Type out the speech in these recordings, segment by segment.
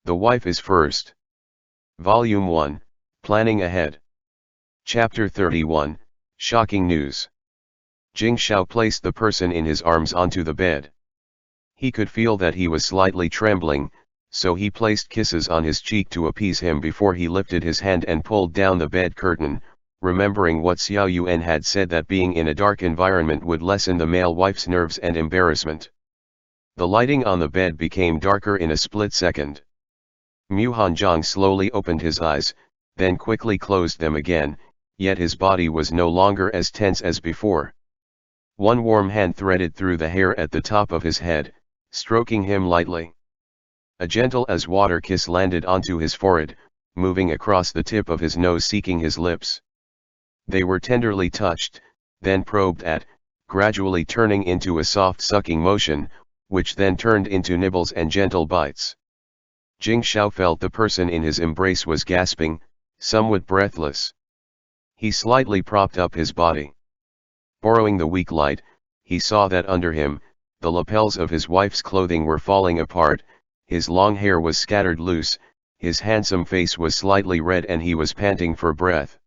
The Wife is First. Volume 1, Planning Ahead. Chapter 31, Shocking News. Jing Shao placed the person in his arms onto the bed. He could feel that he was slightly trembling, so he placed kisses on his cheek to appease him before he lifted his hand and pulled down the bed curtain, remembering what Xiao Yuan had said that being in a dark environment would lessen the male wife's nerves and embarrassment. The lighting on the bed became darker in a split second. Mu Hanjiang slowly opened his eyes, then quickly closed them again, yet his body was no longer as tense as before. One warm hand threaded through the hair at the top of his head, stroking him lightly. A gentle as water kiss landed onto his forehead, moving across the tip of his nose seeking his lips. They were tenderly touched, then probed at, gradually turning into a soft sucking motion, which then turned into nibbles and gentle bites. Jing Shao felt the person in his embrace was gasping, somewhat breathless. He slightly propped up his body. Borrowing the weak light, he saw that under him, the lapels of his wife's clothing were falling apart, his long hair was scattered loose, his handsome face was slightly red and he was panting for breath.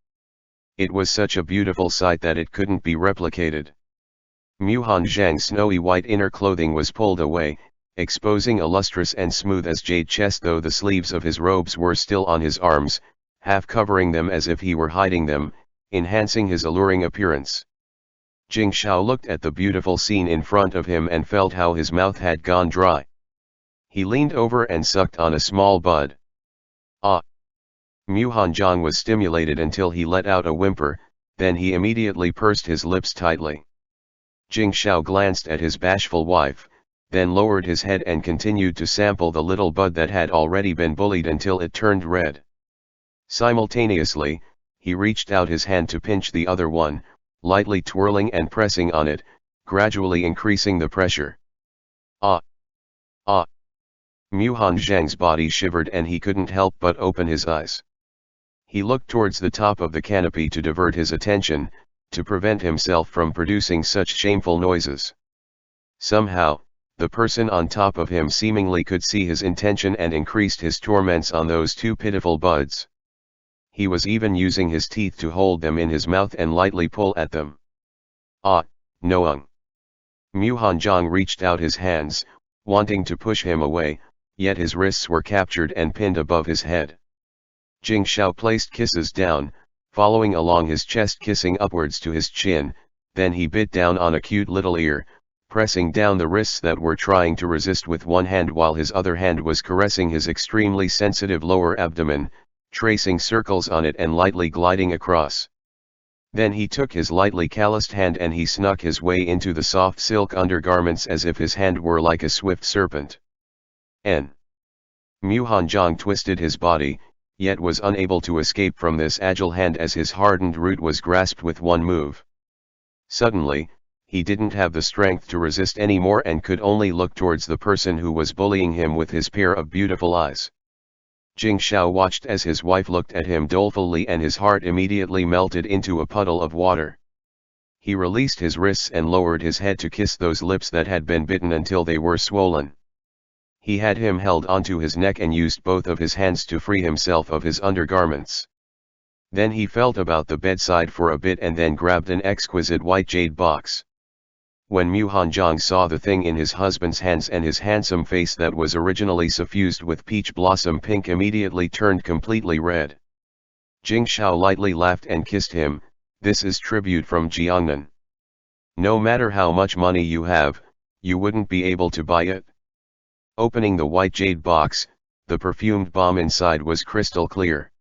It was such a beautiful sight that it couldn't be replicated. Mu Hanjiang's snowy white inner clothing was pulled away, exposing a lustrous and smooth as jade chest, though the sleeves of his robes were still on his arms, half covering them as if he were hiding them, enhancing his alluring appearance. Jing Shao looked at the beautiful scene in front of him and felt how his mouth had gone dry. He leaned over and sucked on a small bud. Ah! Mu Hanjiang was stimulated until he let out a whimper, then he immediately pursed his lips tightly. Jing Shao glanced at his bashful wife, then lowered his head and continued to sample the little bud that had already been bullied until it turned red. Simultaneously, he reached out his hand to pinch the other one, lightly twirling and pressing on it, gradually increasing the pressure. Ah! Ah! Mu Hanjiang's body shivered and he couldn't help but open his eyes. He looked towards the top of the canopy to divert his attention, to prevent himself from producing such shameful noises. Somehow, the person on top of him seemingly could see his intention and increased his torments on those two pitiful buds. He was even using his teeth to hold them in his mouth and lightly pull at them. Ah, Noung! Mu Hanjiang reached out his hands, wanting to push him away, yet his wrists were captured and pinned above his head. Jing Shao placed kisses down, following along his chest, kissing upwards to his chin, then he bit down on a cute little ear, pressing down the wrists that were trying to resist with one hand while his other hand was caressing his extremely sensitive lower abdomen, tracing circles on it and lightly gliding across. Then he took his lightly calloused hand and he snuck his way into the soft silk undergarments as if his hand were like a swift serpent. Mu Hanjiang twisted his body, yet was unable to escape from this agile hand as his hardened root was grasped with one move. Suddenly, he didn't have the strength to resist anymore and could only look towards the person who was bullying him with his pair of beautiful eyes. Jing Shao watched as his wife looked at him dolefully and his heart immediately melted into a puddle of water. He released his wrists and lowered his head to kiss those lips that had been bitten until they were swollen. He had him held onto his neck and used both of his hands to free himself of his undergarments. Then he felt about the bedside for a bit and then grabbed an exquisite white jade box. When Mu Hanjiang saw the thing in his husband's hands and his handsome face that was originally suffused with peach blossom pink immediately turned completely red. Jing Shao lightly laughed and kissed him. This is tribute from Jiangnan. No matter how much money you have, you wouldn't be able to buy it. Opening the white jade box, the perfumed balm inside was crystal clear.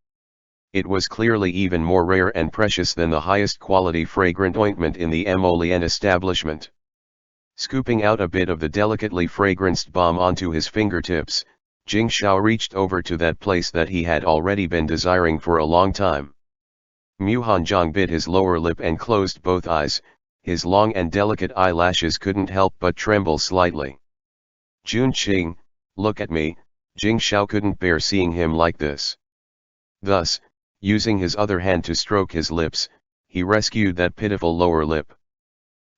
It was clearly even more rare and precious than the highest quality fragrant ointment in the Emolian establishment. Scooping out a bit of the delicately fragranced balm onto his fingertips, Jing Shao reached over to that place that he had already been desiring for a long time. Mu Hanjiang bit his lower lip and closed both eyes, his long and delicate eyelashes couldn't help but tremble slightly. Jun Qing, look at me, Jing Shao couldn't bear seeing him like this. Thus, using his other hand to stroke his lips, he rescued that pitiful lower lip.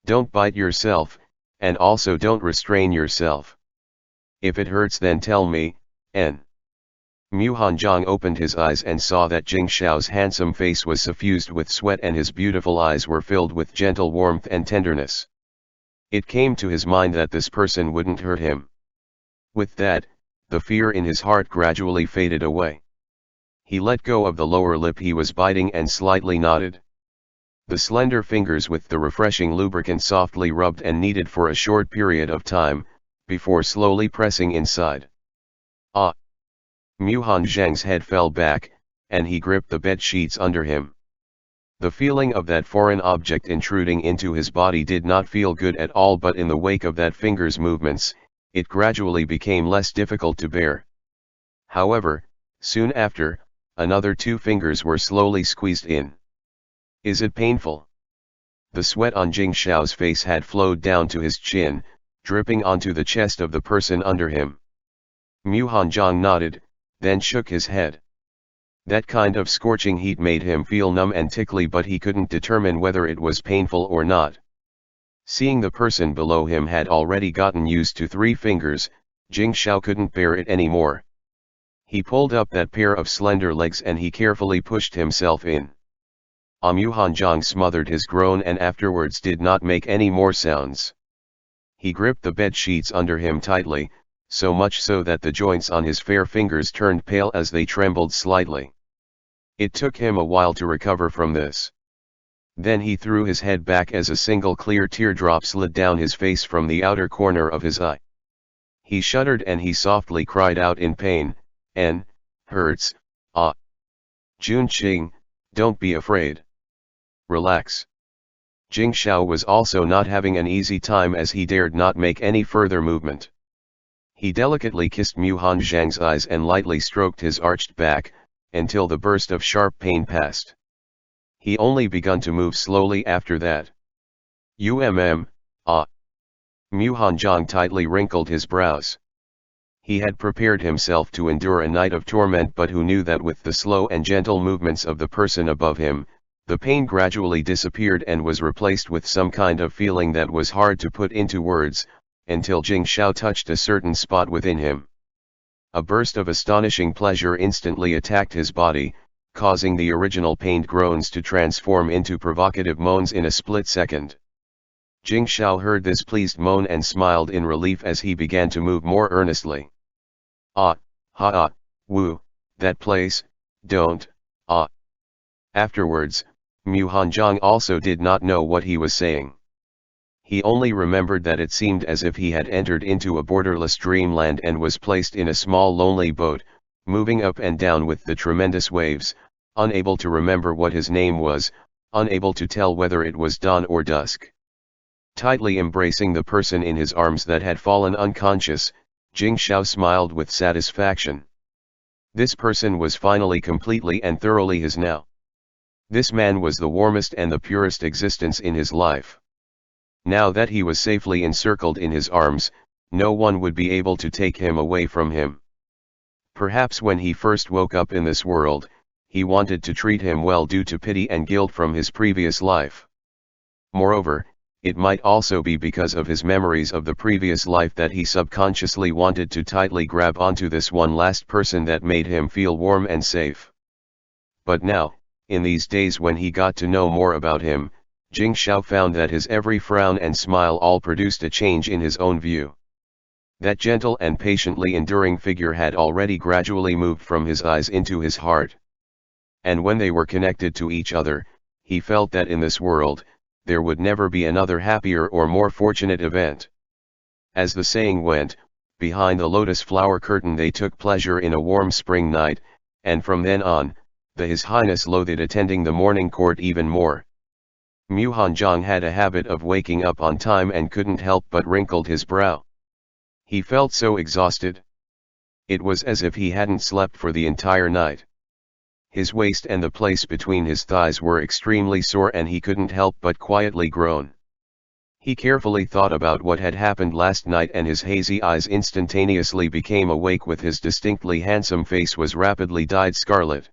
Don't bite yourself, and also don't restrain yourself. If it hurts then tell me, N. Mu Hanjiang opened his eyes and saw that Jing Shao's handsome face was suffused with sweat and his beautiful eyes were filled with gentle warmth and tenderness. It came to his mind that this person wouldn't hurt him. With that, the fear in his heart gradually faded away. He let go of the lower lip he was biting and slightly nodded. The slender fingers with the refreshing lubricant softly rubbed and kneaded for a short period of time, before slowly pressing inside. Ah! Mu Hanjiang's head fell back, and he gripped the bed sheets under him. The feeling of that foreign object intruding into his body did not feel good at all, but in the wake of that finger's movements, it gradually became less difficult to bear. However, soon after, another 2 fingers were slowly squeezed in. Is it painful? The sweat on Jing Shao's face had flowed down to his chin, dripping onto the chest of the person under him. Mu Hanjiang nodded, then shook his head. That kind of scorching heat made him feel numb and tickly, but he couldn't determine whether it was painful or not. Seeing the person below him had already gotten used to 3 fingers, Jing Shao couldn't bear it anymore. He pulled up that pair of slender legs and he carefully pushed himself in. Mu Hanjiang smothered his groan and afterwards did not make any more sounds. He gripped the bed sheets under him tightly, so much so that the joints on his fair fingers turned pale as they trembled slightly. It took him a while to recover from this. Then he threw his head back as a single clear teardrop slid down his face from the outer corner of his eye. He shuddered and he softly cried out in pain, hurts, ah. Jun Qing, don't be afraid. Relax. Jing Shao was also not having an easy time as he dared not make any further movement. He delicately kissed Mu Hanjiang's eyes and lightly stroked his arched back, until the burst of sharp pain passed. He only begun to move slowly after that. Ah. Mu Hanjiang tightly wrinkled his brows. He had prepared himself to endure a night of torment, but who knew that with the slow and gentle movements of the person above him, the pain gradually disappeared and was replaced with some kind of feeling that was hard to put into words, until Jing Shao touched a certain spot within him. A burst of astonishing pleasure instantly attacked his body, causing the original pained groans to transform into provocative moans in a split second. Jing Shao heard this pleased moan and smiled in relief as he began to move more earnestly. Ah, ha ah, woo, that place, don't, ah. Afterwards, Mu Hanjiang also did not know what he was saying. He only remembered that it seemed as if he had entered into a borderless dreamland and was placed in a small lonely boat, moving up and down with the tremendous waves, unable to remember what his name was, unable to tell whether it was dawn or dusk. Tightly embracing the person in his arms that had fallen unconscious, Jing Shao smiled with satisfaction. This person was finally completely and thoroughly his now. This man was the warmest and the purest existence in his life. Now that he was safely encircled in his arms, no one would be able to take him away from him. Perhaps when he first woke up in this world, he wanted to treat him well due to pity and guilt from his previous life. Moreover, it might also be because of his memories of the previous life that he subconsciously wanted to tightly grab onto this one last person that made him feel warm and safe. But now, in these days when he got to know more about him, Jing Shao found that his every frown and smile all produced a change in his own view. That gentle and patiently enduring figure had already gradually moved from his eyes into his heart. And when they were connected to each other, he felt that in this world, there would never be another happier or more fortunate event. As the saying went, behind the lotus flower curtain they took pleasure in a warm spring night, and from then on, His Highness loathed attending the morning court even more. Mu Hanjiang had a habit of waking up on time and couldn't help but wrinkled his brow. He felt so exhausted. It was as if he hadn't slept for the entire night. His waist and the place between his thighs were extremely sore and he couldn't help but quietly groan. He carefully thought about what had happened last night and his hazy eyes instantaneously became awake with his distinctly handsome face was rapidly dyed scarlet.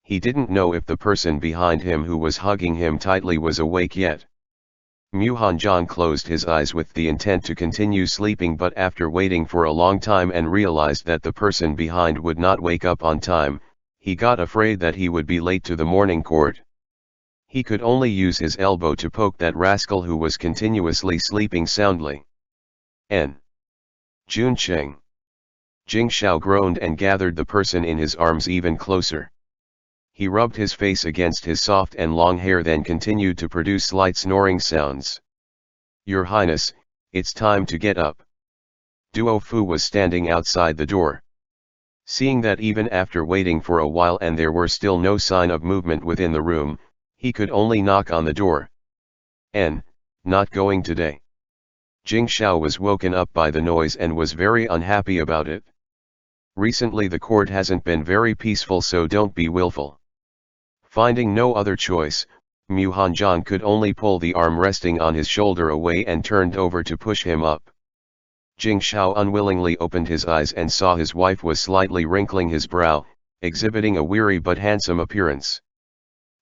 He didn't know if the person behind him who was hugging him tightly was awake yet. Mu Hanzhong closed his eyes with the intent to continue sleeping, but after waiting for a long time and realized that the person behind would not wake up on time, he got afraid that he would be late to the morning court. He could only use his elbow to poke that rascal who was continuously sleeping soundly. N. Jun Cheng. Jing Xiao groaned and gathered the person in his arms even closer. He rubbed his face against his soft and long hair, then continued to produce slight snoring sounds. "Your Highness, it's time to get up." Duo Fu was standing outside the door. Seeing that even after waiting for a while and there were still no sign of movement within the room, he could only knock on the door. Not going today." Jing Xiao was woken up by the noise and was very unhappy about it. "Recently the court hasn't been very peaceful, so don't be willful." Finding no other choice, Mu Hanzhong could only pull the arm resting on his shoulder away and turned over to push him up. Jing Xiao unwillingly opened his eyes and saw his wife was slightly wrinkling his brow, exhibiting a weary but handsome appearance.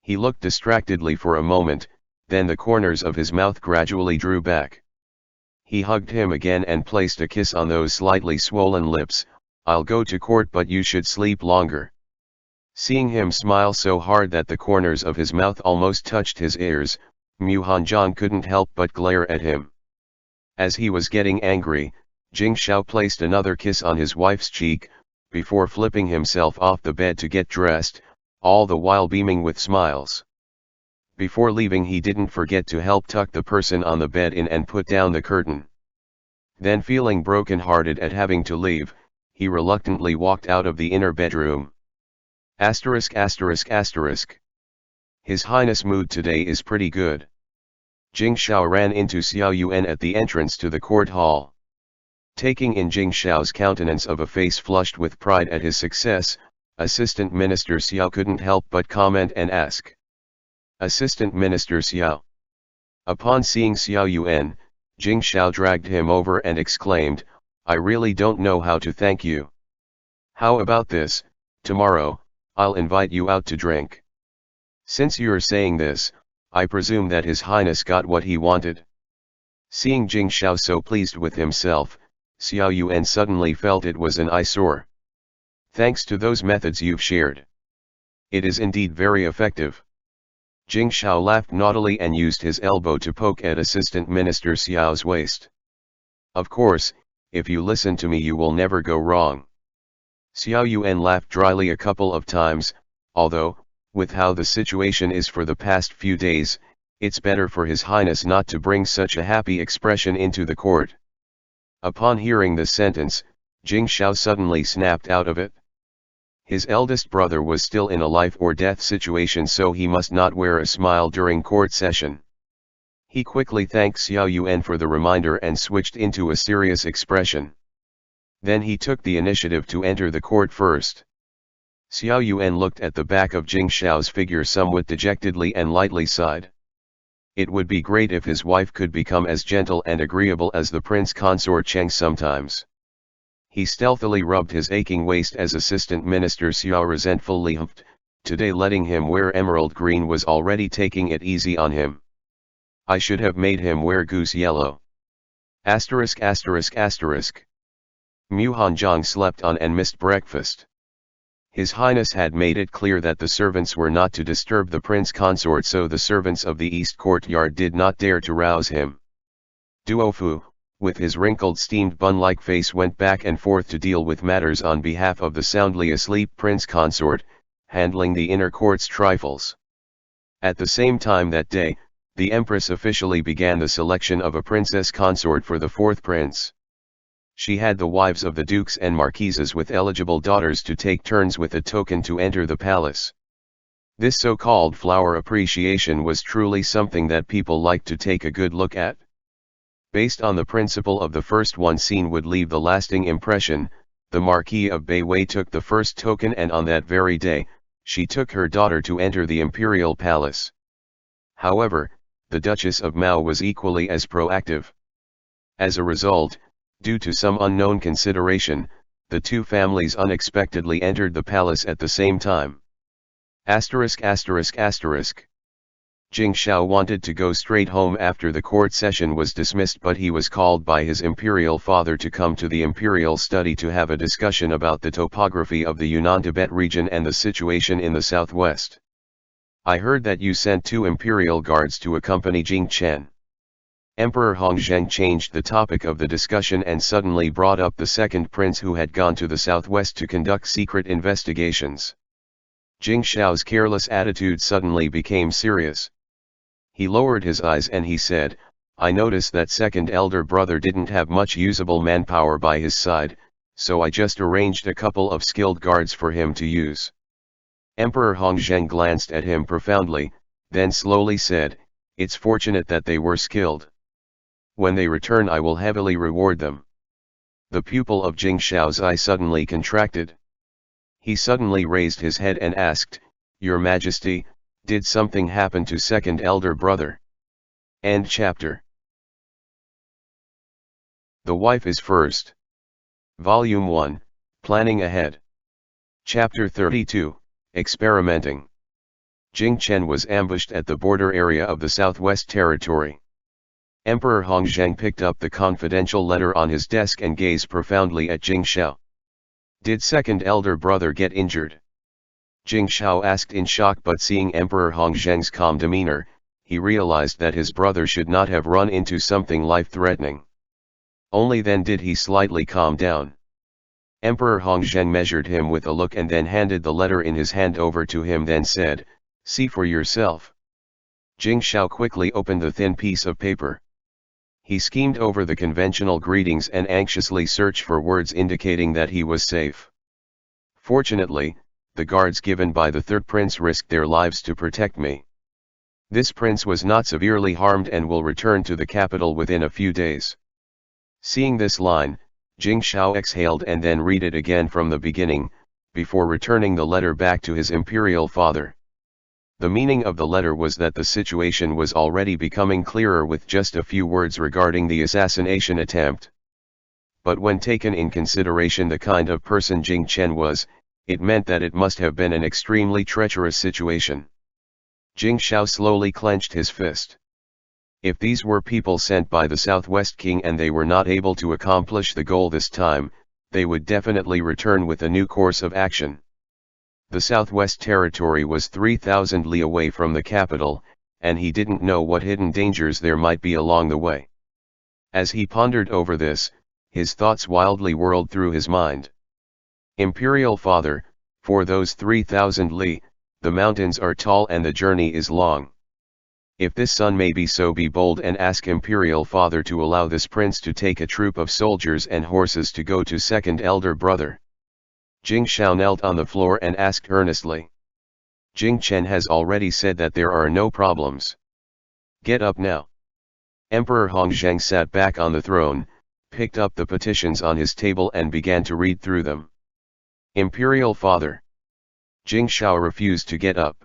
He looked distractedly for a moment, then the corners of his mouth gradually drew back. He hugged him again and placed a kiss on those slightly swollen lips. "I'll go to court, but you should sleep longer." Seeing him smile so hard that the corners of his mouth almost touched his ears, Mu Hanzhong couldn't help but glare at him. As he was getting angry, Jing Xiao placed another kiss on his wife's cheek, before flipping himself off the bed to get dressed, all the while beaming with smiles. Before leaving, he didn't forget to help tuck the person on the bed in and put down the curtain. Then, feeling broken-hearted at having to leave, he reluctantly walked out of the inner bedroom. *******. His Highness' mood today is pretty good." Jing Xiao ran into Xiao Yuan at the entrance to the court hall. Taking in Jing Xiao's countenance of a face flushed with pride at his success, Assistant Minister Xiao couldn't help but comment and ask. "Assistant Minister Xiao." Upon seeing Xiao Yuan, Jing Xiao dragged him over and exclaimed, "I really don't know how to thank you. How about this, tomorrow, I'll invite you out to drink." "Since you're saying this, I presume that His Highness got what he wanted." Seeing Jing Xiao so pleased with himself, Xiao Yuan suddenly felt it was an eyesore. "Thanks to those methods you've shared. It is indeed very effective." Jing Xiao laughed naughtily and used his elbow to poke at Assistant Minister Xiao's waist. "Of course, if you listen to me you will never go wrong." Xiao Yuan laughed dryly a couple of times, although, with how the situation is for the past few days, it's better for His Highness not to bring such a happy expression into the court. Upon hearing this sentence, Jing Xiao suddenly snapped out of it. His eldest brother was still in a life-or-death situation, so he must not wear a smile during court session. He quickly thanked Xiao Yuan for the reminder and switched into a serious expression. Then he took the initiative to enter the court first. Xiao Yuan looked at the back of Jing Xiao's figure somewhat dejectedly and lightly sighed. It would be great if his wife could become as gentle and agreeable as the prince consort Cheng sometimes. He stealthily rubbed his aching waist as Assistant Minister Xiao resentfully huffed, today letting him wear emerald green was already taking it easy on him. "I should have made him wear goose yellow." *******. Mu Hanzhong slept on and missed breakfast. His Highness had made it clear that the servants were not to disturb the prince consort, so the servants of the east courtyard did not dare to rouse him. Duo Fu, with his wrinkled steamed bun-like face, went back and forth to deal with matters on behalf of the soundly asleep prince consort, handling the inner court's trifles. At the same time that day, the Empress officially began the selection of a princess consort for the fourth prince. She had the wives of the dukes and marquises with eligible daughters to take turns with a token to enter the palace. This so-called flower appreciation was truly something that people liked to take a good look at. Based on the principle of the first one seen would leave the lasting impression, the Marquis of Beiwei took the first token, and on that very day, she took her daughter to enter the imperial palace. However, the Duchess of Mao was equally as proactive. As a result, due to some unknown consideration, the two families unexpectedly entered the palace at the same time. *****. Jing Shao wanted to go straight home after the court session was dismissed, but he was called by his imperial father to come to the imperial study to have a discussion about the topography of the Yunnan-Tibet region and the situation in the southwest. I heard that you sent 2 imperial guards to accompany Jing Chen. Emperor Hongzheng changed the topic of the discussion and suddenly brought up the second prince who had gone to the southwest to conduct secret investigations. Jing Shao's careless attitude suddenly became serious. He lowered his eyes and he said, "I noticed that second elder brother didn't have much usable manpower by his side, so I just arranged a couple of skilled guards for him to use." Emperor Hongzheng glanced at him profoundly, then slowly said, "It's fortunate that they were skilled. When they return I will heavily reward them." The pupil of Jing Shao's eye suddenly contracted. He suddenly raised his head and asked, "Your Majesty, did something happen to second elder brother?" End chapter. The Wife is First. Volume 1, Planning Ahead. Chapter 32, Experimenting. Jing Chen was ambushed at the border area of the Southwest Territory. Emperor Hongzheng picked up the confidential letter on his desk and gazed profoundly at Jing Shao. "Did second elder brother get injured?" Jing Shao asked in shock, but seeing Emperor Hongzheng's calm demeanor, he realized that his brother should not have run into something life-threatening. Only then did he slightly calm down. Emperor Hongzheng measured him with a look and then handed the letter in his hand over to him, then said, "See for yourself." Jing Shao quickly opened the thin piece of paper. He schemed over the conventional greetings and anxiously searched for words indicating that he was safe. Fortunately, the guards given by the third prince risked their lives to protect me. This prince was not severely harmed and will return to the capital within a few days. Seeing this line, Jing Shao exhaled and then read it again from the beginning, before returning the letter back to his imperial father. The meaning of the letter was that the situation was already becoming clearer with just a few words regarding the assassination attempt. But when taken in consideration the kind of person Jing Chen was, it meant that it must have been an extremely treacherous situation. Jing Shao slowly clenched his fist. If these were people sent by the Southwest King and they were not able to accomplish the goal this time, they would definitely return with a new course of action. The Southwest Territory was 3,000 li away from the capital, and he didn't know what hidden dangers there might be along the way. As he pondered over this, his thoughts wildly whirled through his mind. Imperial Father, for those 3,000 li, the mountains are tall and the journey is long. If this son may be so, be bold and ask Imperial Father to allow this prince to take a troop of soldiers and horses to go to second elder brother. Jing Shao knelt on the floor and asked earnestly. Jing Chen has already said that there are no problems. Get up now. Emperor Hongzheng sat back on the throne, picked up the petitions on his table and began to read through them. Imperial Father. Jing Shao refused to get up.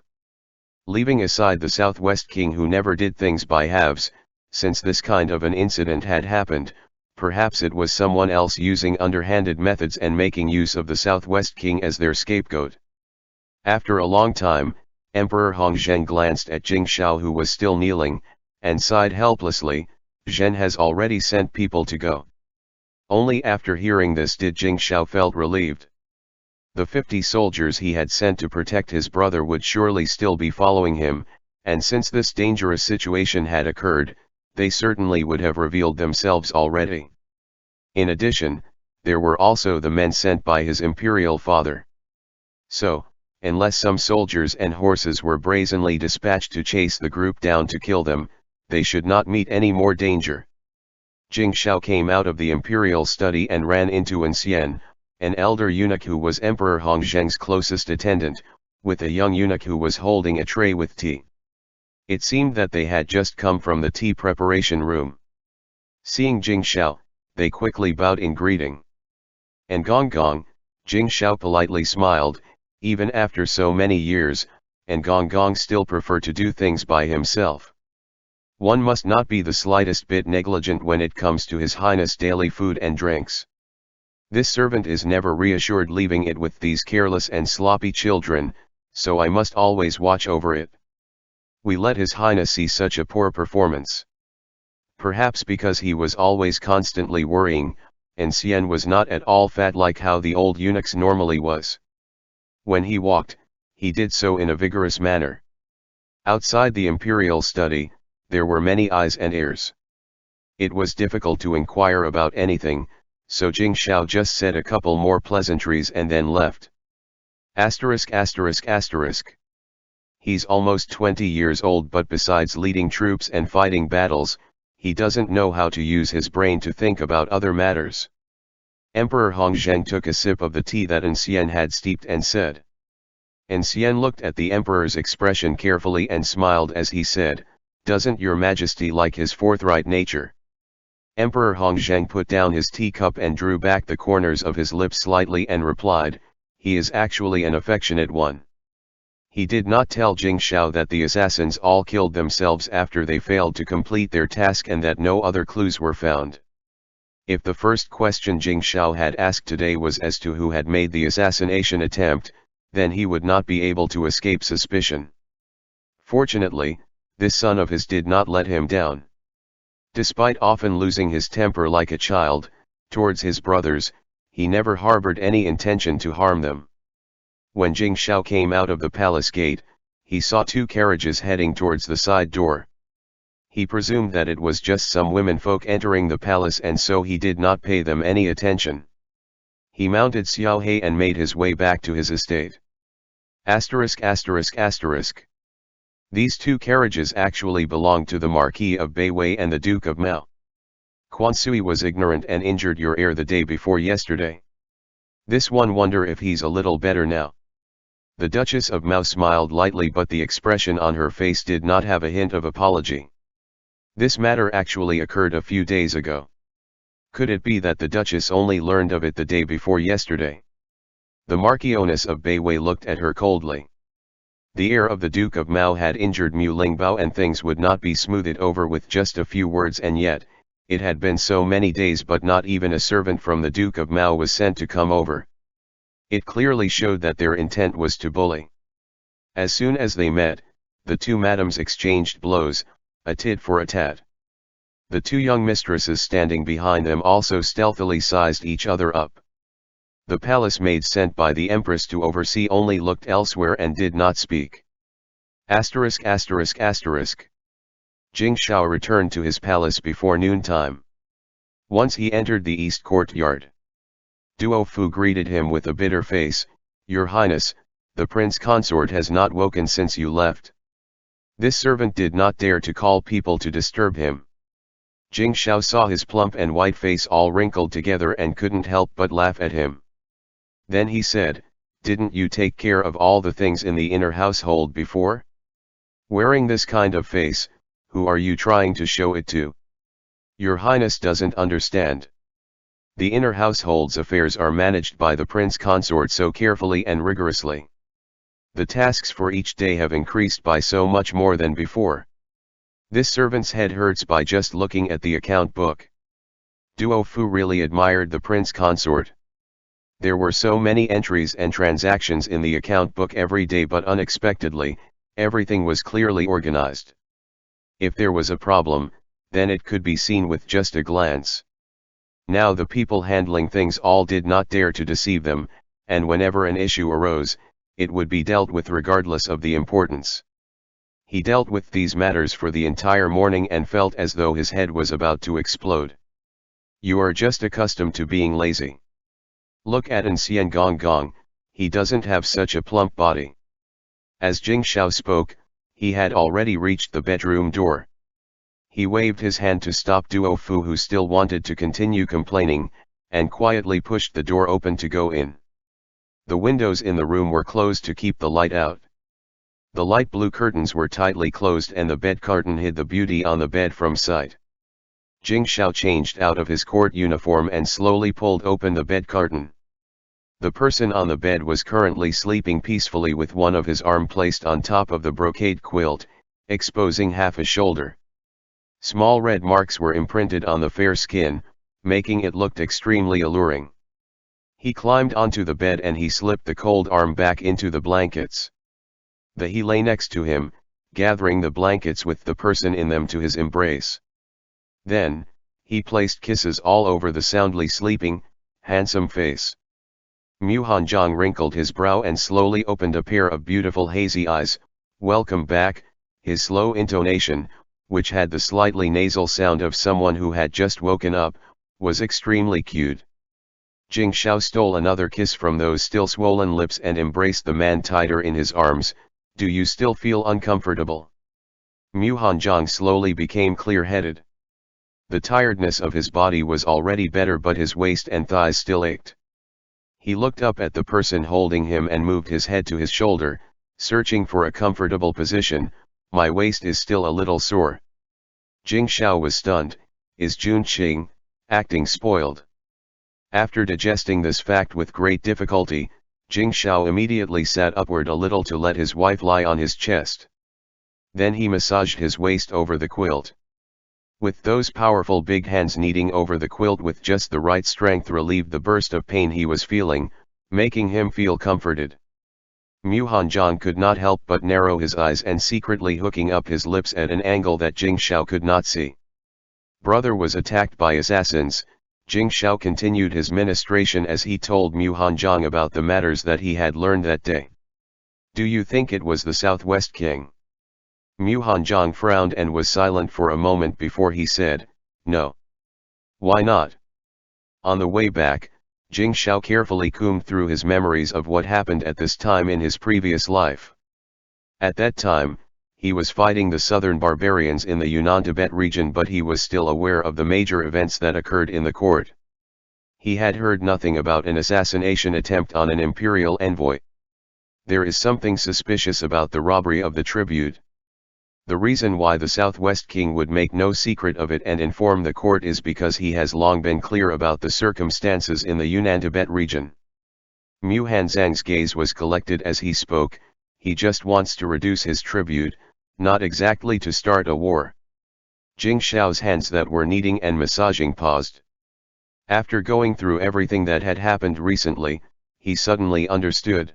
Leaving aside the Southwest King who never did things by halves, since this kind of an incident had happened, perhaps it was someone else using underhanded methods and making use of the Southwest King as their scapegoat. After a long time, Emperor Hongzheng glanced at Jing Shao, who was still kneeling, and sighed helplessly. Zhen has already sent people to go. Only after hearing this did Jing Shao felt relieved. The 50 soldiers he had sent to protect his brother would surely still be following him, and since this dangerous situation had occurred, they certainly would have revealed themselves already. In addition, there were also the men sent by his imperial father. So, unless some soldiers and horses were brazenly dispatched to chase the group down to kill them, they should not meet any more danger. Jing Shao came out of the imperial study and ran into An Xian, an elder eunuch who was Emperor Hongzheng's closest attendant, with a young eunuch who was holding a tray with tea. It seemed that they had just come from the tea preparation room. Seeing Jing Shao, they quickly bowed in greeting. And Gong, Jing Shao politely smiled. Even after so many years, and Gong still preferred to do things by himself. One must not be the slightest bit negligent when it comes to His Highness' daily food and drinks. This servant is never reassured leaving it with these careless and sloppy children, so I must always watch over it. We let His Highness see such a poor performance. Perhaps because he was always constantly worrying, and Xian was not at all fat like how the old eunuchs normally was. When he walked, he did so in a vigorous manner. Outside the imperial study, there were many eyes and ears. It was difficult to inquire about anything, so Jing Xiao just said a couple more pleasantries and then left. Asterisk asterisk asterisk. He's almost 20 years old, but besides leading troops and fighting battles, he doesn't know how to use his brain to think about other matters. Emperor Hongzheng took a sip of the tea that Xian had steeped and said. Xian looked at the emperor's expression carefully and smiled as he said, "Doesn't your majesty like his forthright nature?" Emperor Hongzheng put down his teacup and drew back the corners of his lips slightly and replied, "He is actually an affectionate one." He did not tell Jing Xiao that the assassins all killed themselves after they failed to complete their task and that no other clues were found. If the first question Jing Xiao had asked today was as to who had made the assassination attempt, then he would not be able to escape suspicion. Fortunately, this son of his did not let him down. Despite often losing his temper like a child, towards his brothers, he never harbored any intention to harm them. When Jing Xiao came out of the palace gate, he saw two carriages heading towards the side door. He presumed that it was just some womenfolk entering the palace, and so he did not pay them any attention. He mounted Xiao He and made his way back to his estate. Asterisk asterisk asterisk. These two carriages actually belonged to the Marquis of Beiwei and the Duke of Mao. Quan Sui was ignorant and injured your heir the day before yesterday. This one wonder if he's a little better now. The Duchess of Mao smiled lightly, but the expression on her face did not have a hint of apology. This matter actually occurred a few days ago. Could it be that the Duchess only learned of it the day before yesterday? The Marquioness of Beiwei looked at her coldly. The heir of the Duke of Mao had injured Mu Lingbao, and things would not be smoothed over with just a few words, and yet, it had been so many days but not even a servant from the Duke of Mao was sent to come over. It clearly showed that their intent was to bully. As soon as they met, the two madams exchanged blows, a tit for a tat. The two young mistresses standing behind them also stealthily sized each other up. The palace maid sent by the Empress to oversee only looked elsewhere and did not speak. Asterisk asterisk asterisk. Jing Xiao returned to his palace before noontime. Once he entered the east courtyard, Duo Fu greeted him with a bitter face, "Your Highness, the prince consort has not woken since you left." This servant did not dare to call people to disturb him. Jing Xiao saw his plump and white face all wrinkled together and couldn't help but laugh at him. Then he said, "Didn't you take care of all the things in the inner household before? Wearing this kind of face, who are you trying to show it to? Your Highness doesn't understand. The inner household's affairs are managed by the prince consort so carefully and rigorously. The tasks for each day have increased by so much more than before. This servant's head hurts by just looking at the account book." Duo Fu really admired the prince consort. There were so many entries and transactions in the account book every day, but unexpectedly, everything was clearly organized. If there was a problem, then it could be seen with just a glance. Now the people handling things all did not dare to deceive them, and whenever an issue arose, it would be dealt with regardless of the importance. He dealt with these matters for the entire morning and felt as though his head was about to explode. "You are just accustomed to being lazy. Look at Xian Gong Gong, he doesn't have such a plump body." As Jing Xiao spoke, he had already reached the bedroom door. He waved his hand to stop Duo Fu, who still wanted to continue complaining, and quietly pushed the door open to go in. The windows in the room were closed to keep the light out. The light blue curtains were tightly closed and the bed curtain hid the beauty on the bed from sight. Jing Xiao changed out of his court uniform and slowly pulled open the bed curtain. The person on the bed was currently sleeping peacefully with one of his arm placed on top of the brocade quilt, exposing half a shoulder. Small red marks were imprinted on the fair skin, making it look extremely alluring. He climbed onto the bed and he slipped the cold arm back into the blankets. He lay next to him, gathering the blankets with the person in them to his embrace. Then, he placed kisses all over the soundly sleeping, handsome face. Mu Hanjiang wrinkled his brow and slowly opened a pair of beautiful hazy eyes. "Welcome back," his slow intonation, which had the slightly nasal sound of someone who had just woken up, was extremely cute. Jing Shao stole another kiss from those still swollen lips and embraced the man tighter in his arms. "Do you still feel uncomfortable?" Mu Hanjiang slowly became clear-headed. The tiredness of his body was already better, but his waist and thighs still ached. He looked up at the person holding him and moved his head to his shoulder, searching for a comfortable position. "My waist is still a little sore." Jing Shao was stunned. Is Jun Qing acting spoiled? After digesting this fact with great difficulty, Jing Shao immediately sat upward a little to let his wife lie on his chest. Then he massaged his waist over the quilt. With those powerful big hands kneading over the quilt with just the right strength relieved the burst of pain he was feeling, making him feel comforted. Mu Hanjiang could not help but narrow his eyes and secretly hooking up his lips at an angle that Jing Shao could not see. Brother was attacked by assassins. Jing Shao continued his ministration as he told Mu Hanjiang about the matters that he had learned that day. "Do you think it was the Southwest King?" Mu Hanjiang frowned and was silent for a moment before he said, "No." "Why not?" On the way back, Jing Shao carefully combed through his memories of what happened at this time in his previous life. At that time, he was fighting the southern barbarians in the Yunnan-Tibet region, but he was still aware of the major events that occurred in the court. He had heard nothing about an assassination attempt on an imperial envoy. There is something suspicious about the robbery of the tribute. The reason why the Southwest King would make no secret of it and inform the court is because he has long been clear about the circumstances in the Yunnan-Tibet region. Mu Hanzhang's gaze was collected as he spoke. He just wants to reduce his tribute, not exactly to start a war. Jing Shao's hands that were kneading and massaging paused. After going through everything that had happened recently, he suddenly understood.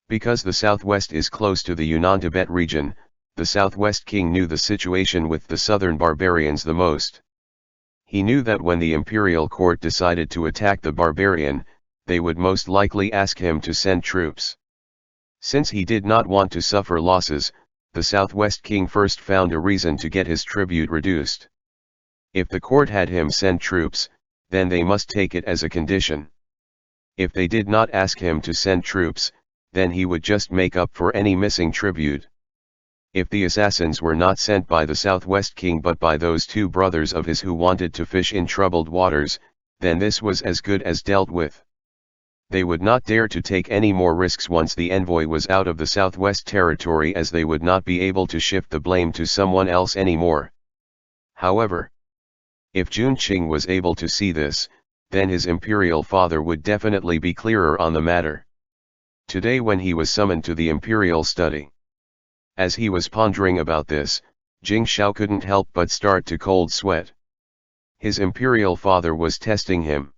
Because the Southwest is close to the Yunnan-Tibet region, the Southwest King knew the situation with the southern barbarians the most. He knew that when the imperial court decided to attack the barbarian, they would most likely ask him to send troops. Since he did not want to suffer losses, the Southwest King first found a reason to get his tribute reduced. If the court had him send troops, then they must take it as a condition. If they did not ask him to send troops, then he would just make up for any missing tribute. If the assassins were not sent by the Southwest King but by those two brothers of his who wanted to fish in troubled waters, then this was as good as dealt with. They would not dare to take any more risks once the envoy was out of the Southwest territory, as they would not be able to shift the blame to someone else anymore. However, if Jun Qing was able to see this, then his imperial father would definitely be clearer on the matter. Today when he was summoned to the imperial study, as he was pondering about this, Jing Shao couldn't help but start to cold sweat. His imperial father was testing him.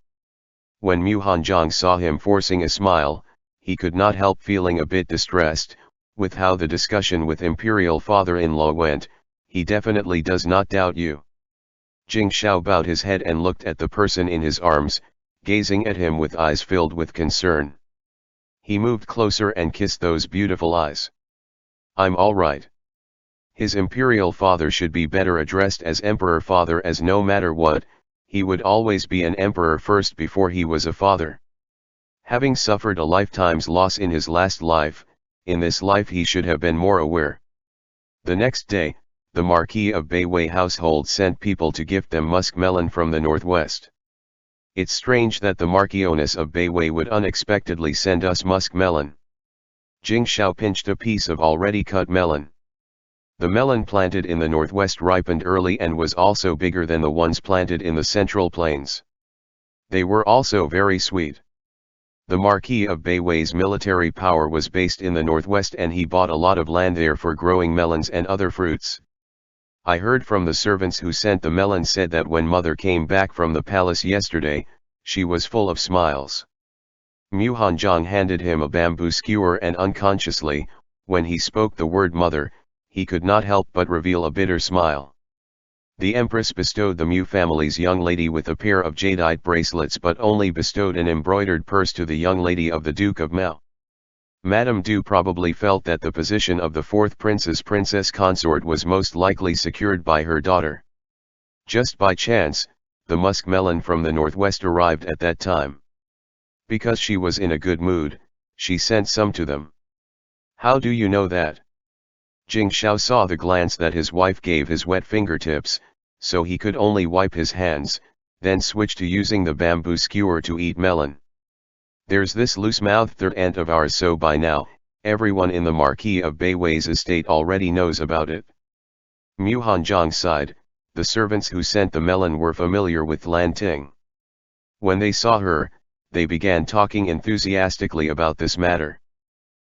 When Mu Hanjiang saw him forcing a smile, he could not help feeling a bit distressed. With how the discussion with imperial father-in-law went, he definitely does not doubt you. Jing Shao bowed his head and looked at the person in his arms, gazing at him with eyes filled with concern. He moved closer and kissed those beautiful eyes. "I'm all right." His imperial father should be better addressed as emperor father, as no matter what, he would always be an emperor first before he was a father. Having suffered a lifetime's loss in his last life, in this life he should have been more aware. The next day, the Marquis of Beiwei household sent people to gift them muskmelon from the northwest. It's strange that the Marquioness of Beiwei would unexpectedly send us muskmelon. Jing Shao pinched a piece of already cut melon. The melon planted in the northwest ripened early and was also bigger than the ones planted in the central plains. They were also very sweet. The Marquis of Beiwei's military power was based in the northwest and he bought a lot of land there for growing melons and other fruits. I heard from the servants who sent the melon said that when mother came back from the palace yesterday, she was full of smiles. Mu Hanjiang handed him a bamboo skewer and unconsciously, when he spoke the word mother, he could not help but reveal a bitter smile. The empress bestowed the Mu family's young lady with a pair of jadeite bracelets, but only bestowed an embroidered purse to the young lady of the Duke of Mao. Madame Du probably felt that the position of the fourth princess consort was most likely secured by her daughter. Just by chance, the muskmelon from the northwest arrived at that time. Because she was in a good mood, she sent some to them. How do you know that? Jing Shao saw the glance that his wife gave his wet fingertips, so he could only wipe his hands, then switch to using the bamboo skewer to eat melon. There's this loose-mouthed third aunt of ours, so by now, everyone in the Marquis of Beiwei's estate already knows about it. Mu Hanzhong sighed. The servants who sent the melon were familiar with Lan Ting. When they saw her, they began talking enthusiastically about this matter.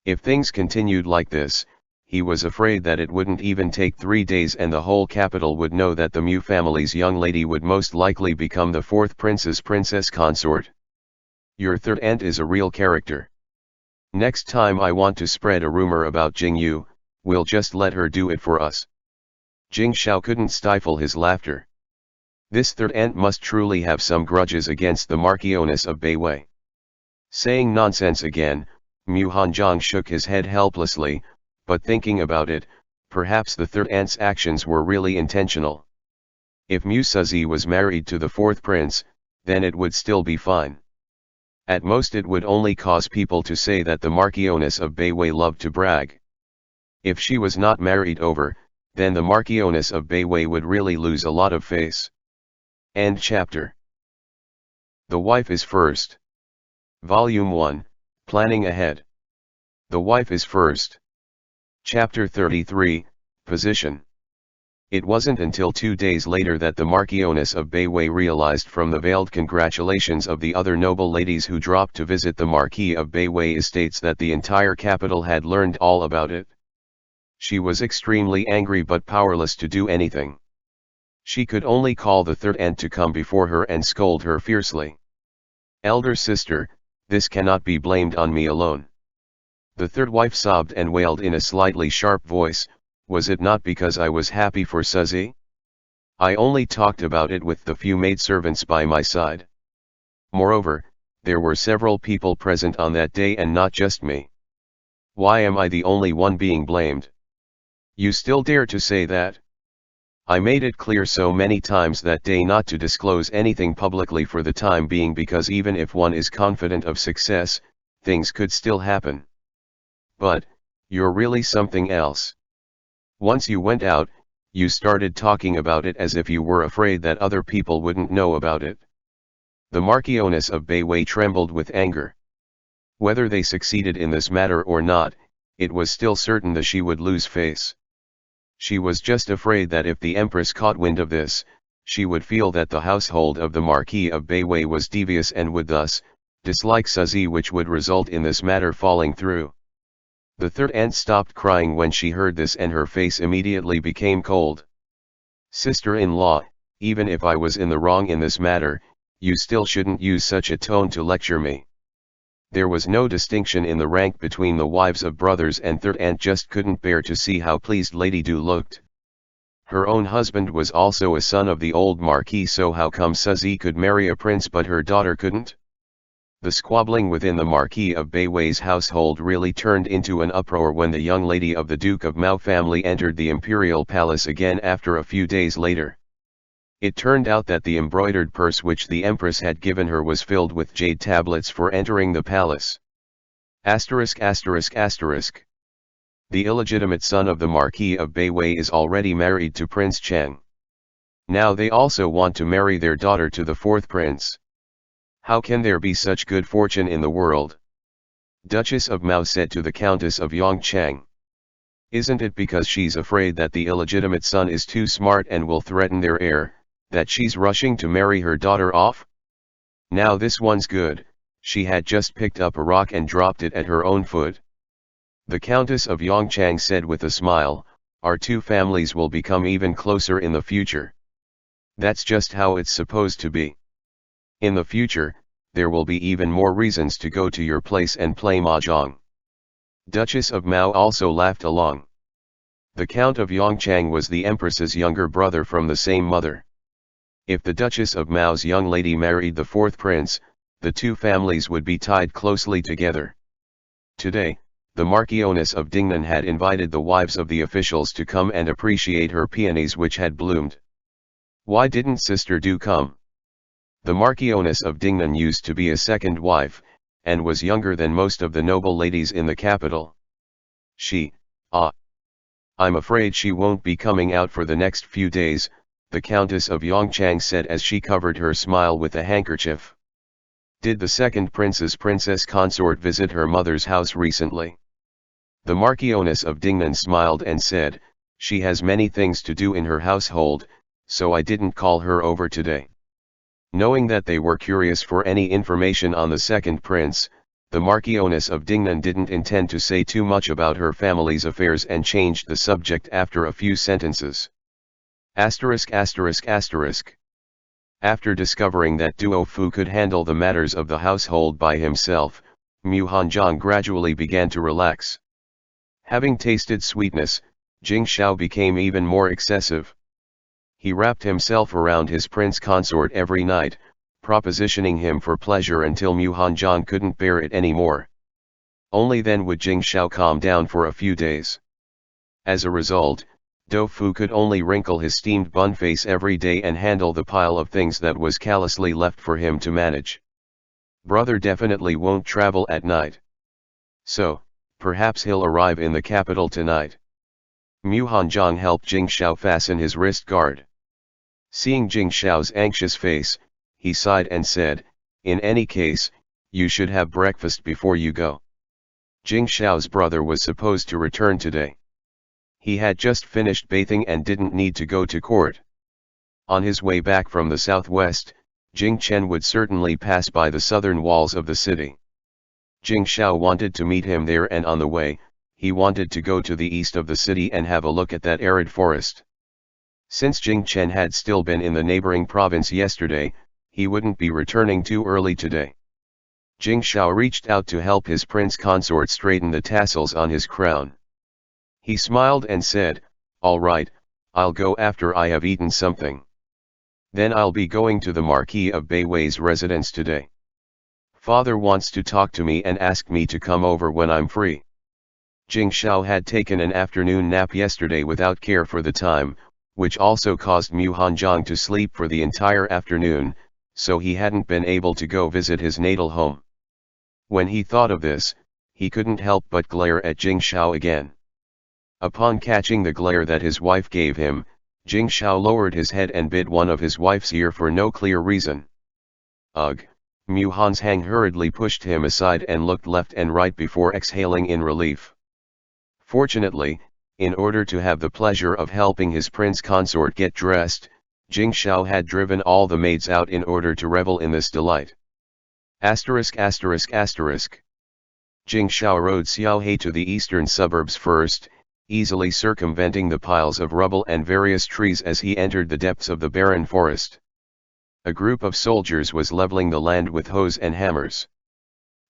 If things continued like this, he was afraid that it wouldn't even take 3 days and the whole capital would know that the Mu family's young lady would most likely become the fourth princess consort. Your third aunt is a real character. Next time I want to spread a rumor about Jing Yu, we'll just let her do it for us. Jing Shao couldn't stifle his laughter. This third aunt must truly have some grudges against the Marquioness of Beiwei. Saying nonsense again, Mu Hanzhong shook his head helplessly, but thinking about it, perhaps the third aunt's actions were really intentional. If Mu Suzi was married to the fourth prince, then it would still be fine. At most it would only cause people to say that the Marquioness of Beiwei loved to brag. If she was not married over, then the Marquioness of Beiwei would really lose a lot of face. End chapter. The Wife is First. Volume 1, Planning Ahead. The Wife is First. Chapter 33, Position. It wasn't until 2 days later that the Marquioness of Beiwei realized from the veiled congratulations of the other noble ladies who dropped to visit the Marquis of Beiwei estates that the entire capital had learned all about it. She was extremely angry but powerless to do anything. She could only call the third aunt to come before her and scold her fiercely. Elder sister, this cannot be blamed on me alone. The third wife sobbed and wailed in a slightly sharp voice. Was it not because I was happy for Suzi? I only talked about it with the few maidservants by my side. Moreover, there were several people present on that day and not just me. Why am I the only one being blamed? You still dare to say that? I made it clear so many times that day not to disclose anything publicly for the time being, because even if one is confident of success, things could still happen. But, you're really something else. Once you went out, you started talking about it as if you were afraid that other people wouldn't know about it. The Marquioness of Beiwei trembled with anger. Whether they succeeded in this matter or not, it was still certain that she would lose face. She was just afraid that if the Empress caught wind of this, she would feel that the household of the Marquis of Beiwei was devious and would thus dislike Suzi, which would result in this matter falling through. The third aunt stopped crying when she heard this and her face immediately became cold. Sister-in-law, even if I was in the wrong in this matter, you still shouldn't use such a tone to lecture me. There was no distinction in the rank between the wives of brothers, and third aunt just couldn't bear to see how pleased Lady Du looked. Her own husband was also a son of the old Marquis, so how come Suzi could marry a prince but her daughter couldn't? The squabbling within the Marquis of Beiwei's household really turned into an uproar when the young lady of the Duke of Mao family entered the imperial palace again after a few days later. It turned out that the embroidered purse which the Empress had given her was filled with jade tablets for entering the palace. ******. The illegitimate son of the Marquis of Beiwei is already married to Prince Cheng. Now they also want to marry their daughter to the fourth prince. How can there be such good fortune in the world? Duchess of Mao said to the Countess of Yongchang. Isn't it because she's afraid that the illegitimate son is too smart and will threaten their heir, that she's rushing to marry her daughter off? Now this one's good, she had just picked up a rock and dropped it at her own foot. The Countess of Yongchang said with a smile, our two families will become even closer in the future. That's just how it's supposed to be. In the future, there will be even more reasons to go to your place and play mahjong. Duchess of Mao also laughed along. The Count of Yongchang was the Empress's younger brother from the same mother. If the Duchess of Mao's young lady married the fourth prince, the two families would be tied closely together. Today, the Marchioness of Dingnan had invited the wives of the officials to come and appreciate her peonies which had bloomed. Why didn't Sister Du come? The Marchioness of Dingnan used to be a second wife, and was younger than most of the noble ladies in the capital. I'm afraid she won't be coming out for the next few days, the Countess of Yongchang said as she covered her smile with a handkerchief. Did the second princess consort visit her mother's house recently? The Marchioness of Dingnan smiled and said, she has many things to do in her household, so I didn't call her over today. Knowing that they were curious for any information on the second prince, the Marchioness of Dingnan didn't intend to say too much about her family's affairs and changed the subject after a few sentences. After discovering that Duo Fu could handle the matters of the household by himself, Mu Hanjiang gradually began to relax. Having tasted sweetness, Jing Xiao became even more excessive. He wrapped himself around his prince consort every night, propositioning him for pleasure until Mu Hanjiang couldn't bear it anymore. Only then would Jing Xiao calm down for a few days. As a result, Do Fu could only wrinkle his steamed bun face every day and handle the pile of things that was callously left for him to manage. Brother definitely won't travel at night. So, perhaps he'll arrive in the capital tonight. Mu Hanjiang helped Jing Xiao fasten his wrist guard. Seeing Jing Xiao's anxious face, he sighed and said, in any case, you should have breakfast before you go. Jing Xiao's brother was supposed to return today. He had just finished bathing and didn't need to go to court. On his way back from the southwest, Jing Chen would certainly pass by the southern walls of the city. Jing Xiao wanted to meet him there, and on the way, he wanted to go to the east of the city and have a look at that arid forest. Since Jing Chen had still been in the neighboring province yesterday, he wouldn't be returning too early today. Jing Xiao reached out to help his prince consort straighten the tassels on his crown. He smiled and said, all right, I'll go after I have eaten something. Then I'll be going to the Marquis of Beiwei's residence today. Father wants to talk to me and asked me to come over when I'm free. Jing Xiao had taken an afternoon nap yesterday without care for the time, which also caused Mu Hanjiang to sleep for the entire afternoon, so he hadn't been able to go visit his natal home. When he thought of this, he couldn't help but glare at Jing Xiao again. Upon catching the glare that his wife gave him, Jing Xiao lowered his head and bit one of his wife's ear for no clear reason. Ugh! Mu Hanjiang hurriedly pushed him aside and looked left and right before exhaling in relief. Fortunately, in order to have the pleasure of helping his prince consort get dressed, Jing Xiao had driven all the maids out in order to revel in this delight. Jing Xiao rode Xiao He to the eastern suburbs first, easily circumventing the piles of rubble and various trees as he entered the depths of the barren forest. A group of soldiers was leveling the land with hoes and hammers.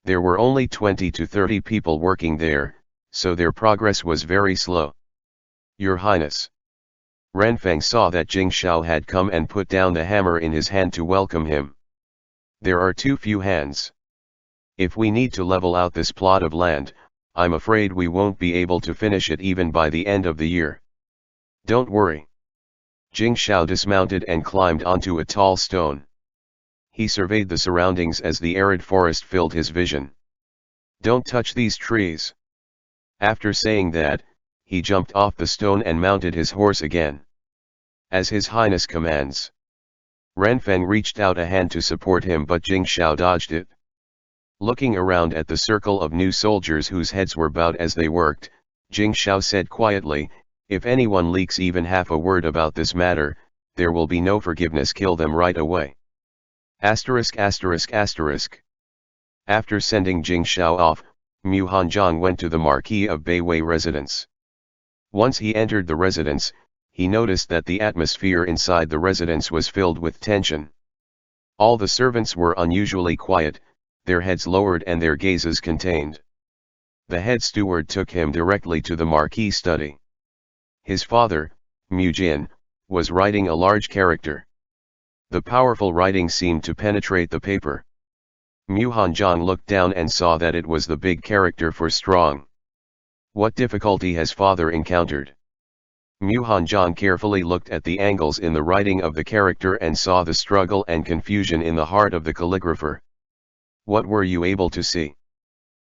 There were only 20 to 30 people working there, so their progress was very slow. Your Highness. Renfeng saw that Jing Xiao had come and put down the hammer in his hand to welcome him. There are too few hands. If we need to level out this plot of land, I'm afraid we won't be able to finish it even by the end of the year. Don't worry. Jing Xiao dismounted and climbed onto a tall stone. He surveyed the surroundings as the arid forest filled his vision. Don't touch these trees. After saying that, he jumped off the stone and mounted his horse again. As His Highness commands. Renfeng reached out a hand to support him, but Jing Xiao dodged it. Looking around at the circle of new soldiers whose heads were bowed as they worked, Jing Xiao said quietly, if anyone leaks even half a word about this matter, there will be no forgiveness. Kill them right away. After sending Jing Xiao off, Mu Hanjiang went to the Marquis of Beiwei residence. Once he entered the residence, he noticed that the atmosphere inside the residence was filled with tension. All the servants were unusually quiet, their heads lowered and their gazes contained. The head steward took him directly to the Marquis' study. His father, Mu Jin, was writing a large character. The powerful writing seemed to penetrate the paper. Mu Hanjiang looked down and saw that it was the big character for strong. What difficulty has father encountered? Mu Hanjiang carefully looked at the angles in the writing of the character and saw the struggle and confusion in the heart of the calligrapher. What were you able to see?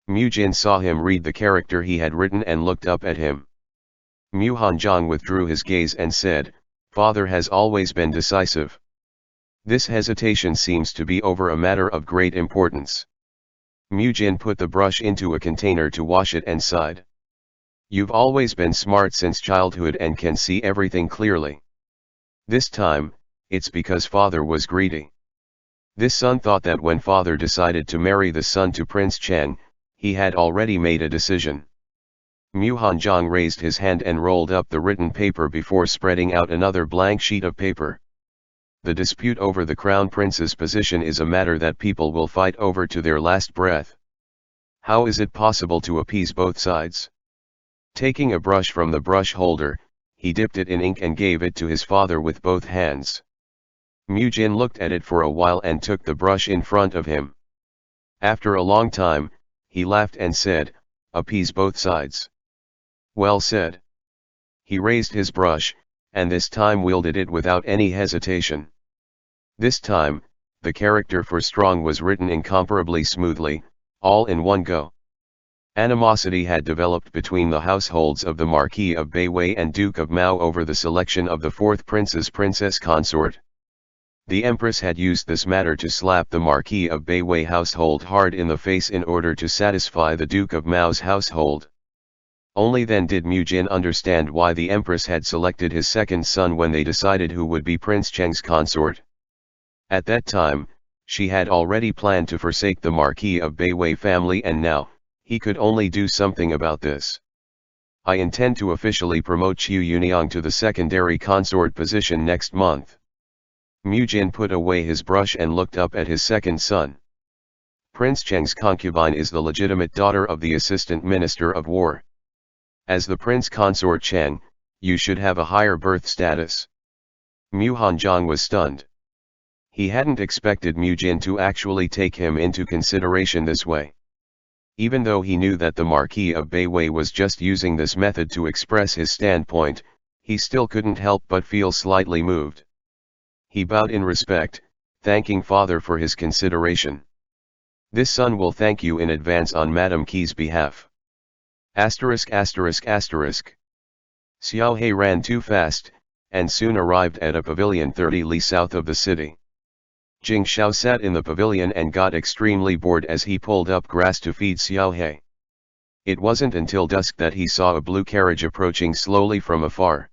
Mu Jin saw him read the character he had written and looked up at him. Mu Hanjiang withdrew his gaze and said, "Father has always been decisive. This hesitation seems to be over a matter of great importance." Mu Jin put the brush into a container to wash it and sighed. "You've always been smart since childhood and can see everything clearly. This time, it's because father was greedy." This son thought that when father decided to marry the son to Prince Chang, he had already made a decision. Mu Hanjiang raised his hand and rolled up the written paper before spreading out another blank sheet of paper. The dispute over the crown prince's position is a matter that people will fight over to their last breath. How is it possible to appease both sides? Taking a brush from the brush holder, he dipped it in ink and gave it to his father with both hands. Mu Jin looked at it for a while and took the brush in front of him. After a long time, he laughed and said, "Appease both sides. Well said." He raised his brush, and this time wielded it without any hesitation. This time, the character for strong was written incomparably smoothly, all in one go. Animosity had developed between the households of the Marquis of Beiwei and Duke of Mao over the selection of the fourth prince's princess consort. The Empress had used this matter to slap the Marquis of Beiwei household hard in the face in order to satisfy the Duke of Mao's household. Only then did Mu Jin understand why the Empress had selected his second son when they decided who would be Prince Cheng's consort. At that time, she had already planned to forsake the Marquis of Beiwei family, and now, he could only do something about this. "I intend to officially promote Qiu Yuniang to the secondary consort position next month." Mu Jin put away his brush and looked up at his second son. "Prince Cheng's concubine is the legitimate daughter of the Assistant Minister of War. As the Prince Consort Cheng, you should have a higher birth status." Mu Hanjiang was stunned. He hadn't expected Mu Jin to actually take him into consideration this way. Even though he knew that the Marquis of Beiwei was just using this method to express his standpoint, he still couldn't help but feel slightly moved. He bowed in respect, thanking father for his consideration. "This son will thank you in advance on Madame Qi's behalf." Xiao He ran too fast, and soon arrived at a pavilion 30 li south of the city. Jing Xiao sat in the pavilion and got extremely bored as he pulled up grass to feed Xiao He. It wasn't until dusk that he saw a blue carriage approaching slowly from afar.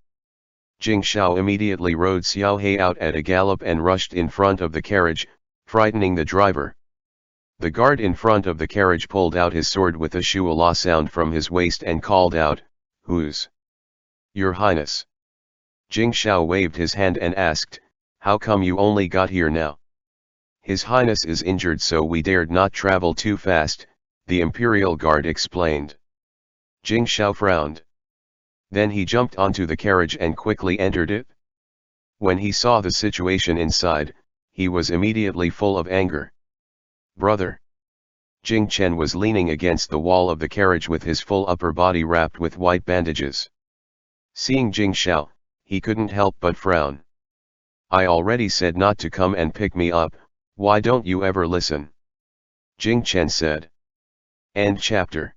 Jing Xiao immediately rode Xiao He out at a gallop and rushed in front of the carriage, frightening the driver. The guard in front of the carriage pulled out his sword with a shuala sound from his waist and called out, "Who's?" "Your Highness." Jing Xiao waved his hand and asked, "How come you only got here now?" "His Highness is injured, so we dared not travel too fast," the imperial guard explained. Jing Xiao frowned. Then he jumped onto the carriage and quickly entered it. When he saw the situation inside, he was immediately full of anger. "Brother!" Jing Chen was leaning against the wall of the carriage with his full upper body wrapped with white bandages. Seeing Jing Xiao, he couldn't help but frown. "I already said not to come and pick me up, why don't you ever listen?" Jing Chen said. End chapter.